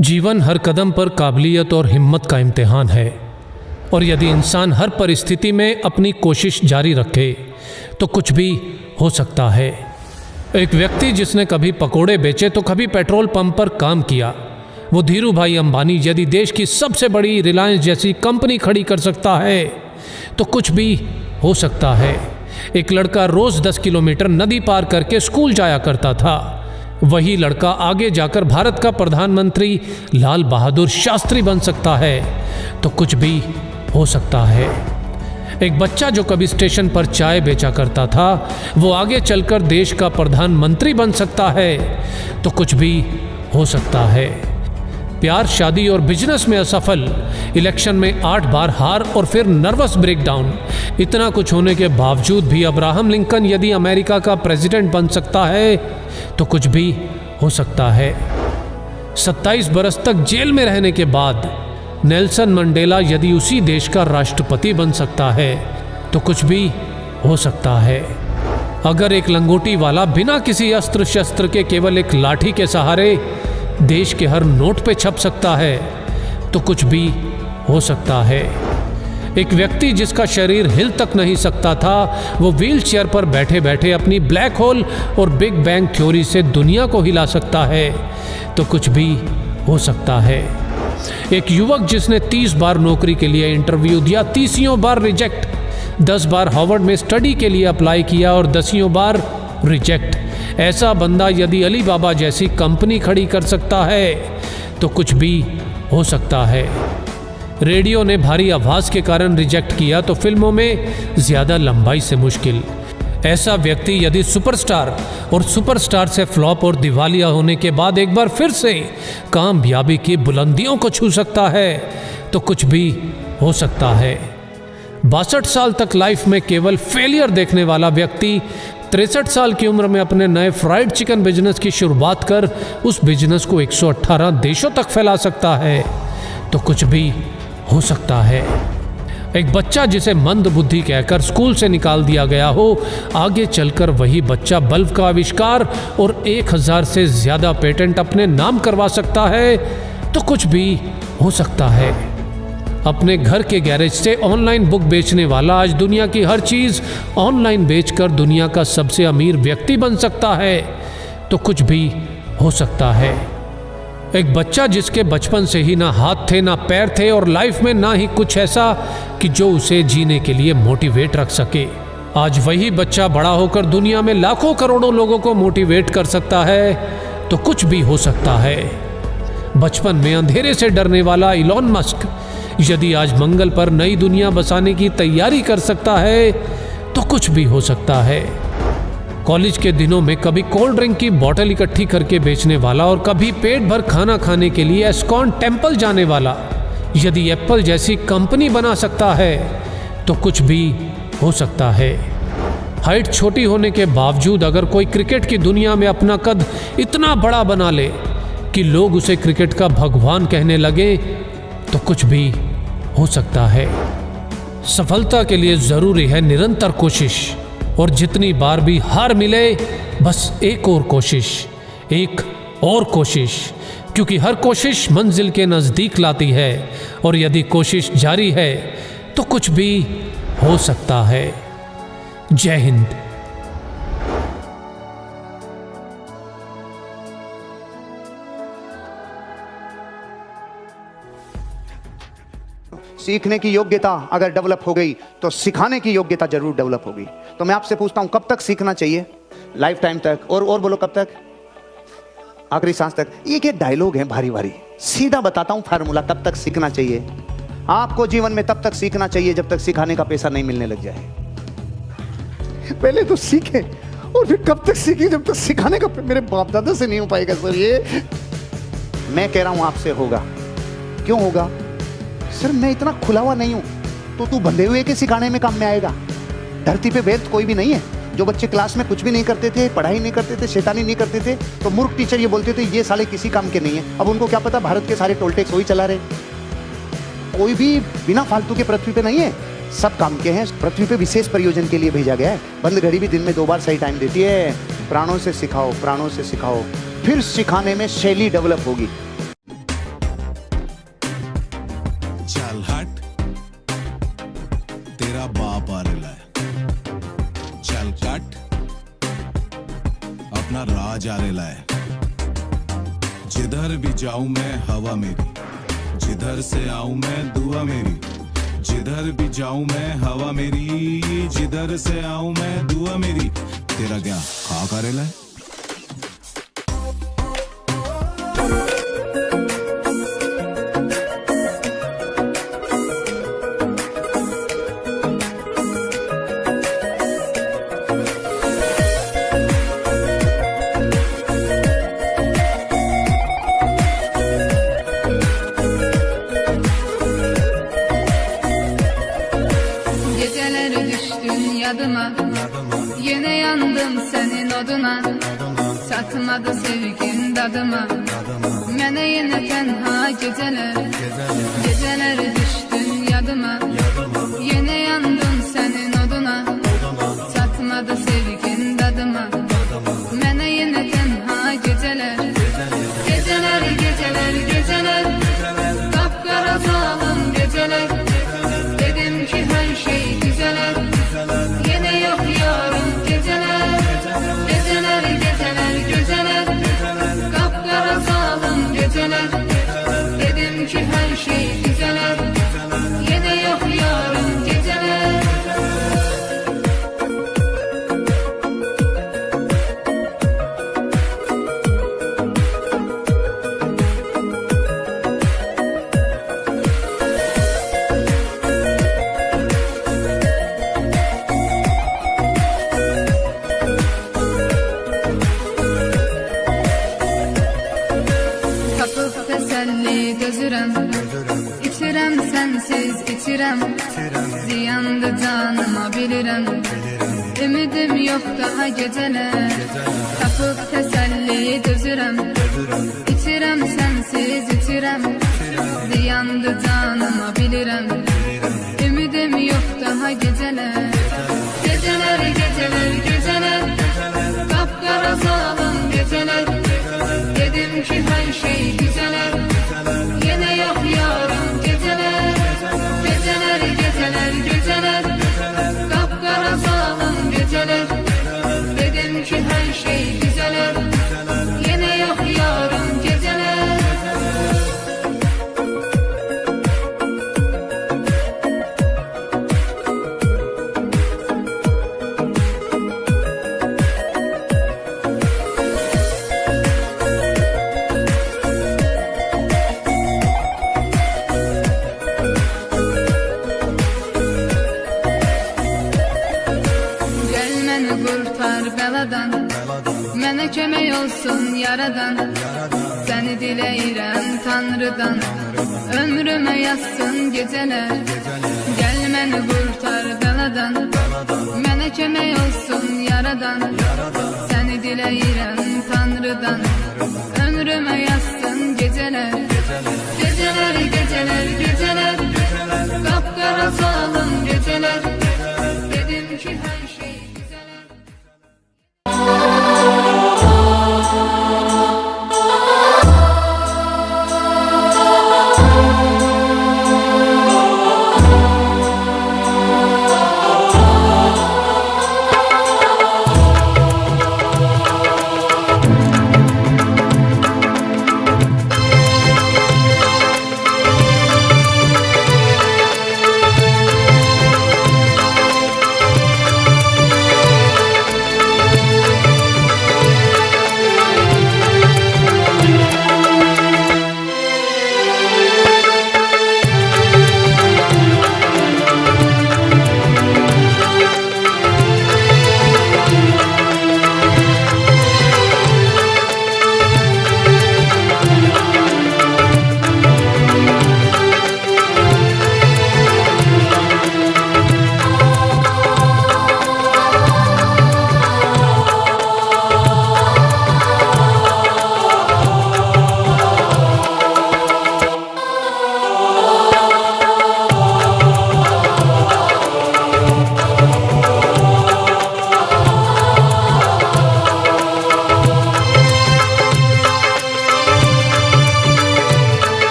जीवन हर कदम पर काबिलियत और हिम्मत का इम्तिहान है, और यदि इंसान हर परिस्थिति में अपनी कोशिश जारी रखे तो कुछ भी हो सकता है। एक व्यक्ति जिसने कभी पकोड़े बेचे तो कभी पेट्रोल पंप पर काम किया, वो धीरू भाई अंबानी यदि देश की सबसे बड़ी रिलायंस जैसी कंपनी खड़ी कर सकता है तो कुछ भी हो सकता है। एक लड़का रोज़ 10 किलोमीटर नदी पार करके स्कूल जाया करता था। वही लड़का आगे जाकर भारत का प्रधानमंत्री लाल बहादुर शास्त्री बन सकता है तो कुछ भी हो सकता है। एक बच्चा जो कभी स्टेशन पर चाय बेचा करता था, वो आगे चलकर देश का प्रधानमंत्री बन सकता है तो कुछ भी हो सकता है। प्यार, शादी और बिजनेस में असफल, इलेक्शन में 8 बार हार और फिर नर्वस ब्रेकडाउन, इतना कुछ होने के बावजूद भी अब्राहम लिंकन यदि अमेरिका का प्रेसिडेंट बन सकता है तो कुछ भी हो सकता है। 27 बरस तक जेल में रहने के बाद नेल्सन मंडेला यदि उसी देश का राष्ट्रपति बन सकता है तो कुछ भी हो सकता है। अगर एक लंगोटी वाला बिना किसी अस्त्र शस्त्र के केवल एक लाठी के सहारे देश के हर नोट पे छप सकता है तो कुछ भी हो सकता है। एक व्यक्ति जिसका शरीर हिल तक नहीं सकता था, वो व्हील चेयर पर बैठे बैठे अपनी ब्लैक होल और बिग बैंग थ्योरी से दुनिया को हिला सकता है तो कुछ भी हो सकता है। एक युवक जिसने 30 बार नौकरी के लिए इंटरव्यू दिया, 30 बार रिजेक्ट, 10 बार हार्वर्ड में स्टडी के लिए अप्लाई किया और 10 बार रिजेक्ट, ऐसा बंदा यदि अली बाबा जैसी कंपनी खड़ी कर सकता है तो कुछ भी हो सकता है। रेडियो ने भारी आवाज़ के कारण रिजेक्ट किया तो फिल्मों में ज़्यादा लंबाई से मुश्किल, ऐसा व्यक्ति यदि सुपरस्टार और सुपरस्टार से फ्लॉप और दिवालिया होने के बाद एक बार फिर से कामयाबी की बुलंदियों को छू सकता है तो कुछ भी हो सकता है। 62 साल तक लाइफ में केवल फेलियर देखने वाला व्यक्ति 63 साल की उम्र में अपने नए फ्राइड चिकन बिजनेस की शुरुआत कर उस बिजनेस को 118 देशों तक फैला सकता है तो कुछ भी हो सकता है। एक बच्चा जिसे मंद बुद्धि कहकर स्कूल से निकाल दिया गया हो, आगे चलकर वही बच्चा बल्ब का आविष्कार और 1000 से ज़्यादा पेटेंट अपने नाम करवा सकता है तो कुछ भी हो सकता है। अपने घर के गैरेज से ऑनलाइन बुक बेचने वाला आज दुनिया की हर चीज़ ऑनलाइन बेचकर दुनिया का सबसे अमीर व्यक्ति बन सकता है तो कुछ भी हो सकता है। एक बच्चा जिसके बचपन से ही ना हाथ थे ना पैर थे और लाइफ में ना ही कुछ ऐसा कि जो उसे जीने के लिए मोटिवेट रख सके, आज वही बच्चा बड़ा होकर दुनिया में लाखों करोड़ों लोगों को मोटिवेट कर सकता है तो कुछ भी हो सकता है। बचपन में अंधेरे से डरने वाला इलॉन मस्क यदि आज मंगल पर नई दुनिया बसाने की तैयारी कर सकता है तो कुछ भी हो सकता है। कॉलेज के दिनों में कभी कोल्ड ड्रिंक की बोतल इकट्ठी करके बेचने वाला और कभी पेट भर खाना खाने के लिए एस्कॉन टेम्पल जाने वाला यदि एप्पल जैसी कंपनी बना सकता है तो कुछ भी हो सकता है। हाइट छोटी होने के बावजूद अगर कोई क्रिकेट की दुनिया में अपना कद इतना बड़ा बना ले कि लोग उसे क्रिकेट का भगवान कहने लगे तो कुछ भी हो सकता है। सफलता के लिए ज़रूरी है निरंतर कोशिश, और जितनी बार भी हार मिले बस एक और कोशिश, एक और कोशिश, क्योंकि हर कोशिश मंजिल के नज़दीक लाती है और यदि कोशिश जारी है तो कुछ भी हो सकता है। जय हिंद। सीखने की योग्यता अगर डेवलप हो गई तो सिखाने की योग्यता जरूर डेवलप होगी। तो मैं आपसे पूछता हूं, कब तक सीखना चाहिए? लाइफ टाइम तक। और बोलो, कब तक? आखिरी सांस तक। ये डायलॉग है भारी भारी, सीधा बताता हूं फार्मूला। कब तक सीखना चाहिए? आपको जीवन में तब तक सीखना चाहिए जब तक सिखाने का पैसा नहीं मिलने लग जाए। पहले तो सीखे और फिर कब तक सीखे? जब तक सिखाने का। मेरे बाप दादा से नहीं हो पाएगा सर ये। मैं कह रहा हूं आपसे होगा। क्यों होगा? सर मैं इतना खुला हुआ नहीं हूं तो तू बंधे हुए के सिखाने में काम में आएगा। धरती पे वेद कोई भी नहीं है। जो बच्चे क्लास में कुछ भी नहीं करते थे, पढ़ाई नहीं करते थे, शैतानी नहीं करते थे, तो मूर्ख टीचर ये बोलते थे ये साले किसी काम के नहीं है। अब उनको क्या पता भारत के सारे टोल टैक्स वही चला रहे। कोई भी बिना फालतू के पृथ्वी पे नहीं है, सब काम के हैं। पृथ्वी पे विशेष प्रयोजन के लिए भेजा गया है। बंद घड़ी भी दिन में 2 बार सही टाइम देती है। प्राणों से सिखाओ, प्राणों से सिखाओ, फिर सिखाने में शैली डेवलप होगी। अपना राह जारी लाए। जिधर भी जाऊं मैं हवा मेरी, जिधर से आऊं मैं दुआ मेरी। जिधर भी जाऊं मैं हवा मेरी, जिधर से आऊं मैं दुआ मेरी। तेरा क्या खा करेला है? Geceler düştün yadıma, yine yandım senin oduna. Çatmadı sevgin dadıma, mene yine tenha geceler. Geceler düştün yadıma, yine yandım senin oduna. Çatmadı sevgin dadıma, mene yine tenha geceler. Geceler, geceler, geceler, kapkara zalim geceler. Dedim ki her şey güzeler, yine yok yarın geceler. Geceler, geceler, geceler, kapkara zalim geceler. Dedim ki her şey güzeler, yine yok yarın geceler. Tapıp teselli dözürəm, içirəm sensiz içirəm. Ziyandı canıma bilirəm, ümidim yok daha geceler. Tapıp teselli dözürəm, içirəm sensiz içirəm. Ziyandı canıma bilirəm, ümidim yok daha geceler. Geceler, geceler, geceler, kapkara zalim geceler. Dedim ki her şey güzeler, yine yok yarın geceler. Geceler, geceler, geceler, kapkara zalim geceler. Dedim ki her şey güzeler, yine yok yarın geceler. Məni qurtar bəladan, mənə kömək olsun yaradan. Səni diləyirəm Tanrıdan, ömrümə yazsın gecələr. Gəl məni qurtar bəladan, mənə kömək olsun yaradan. Səni diləyirəm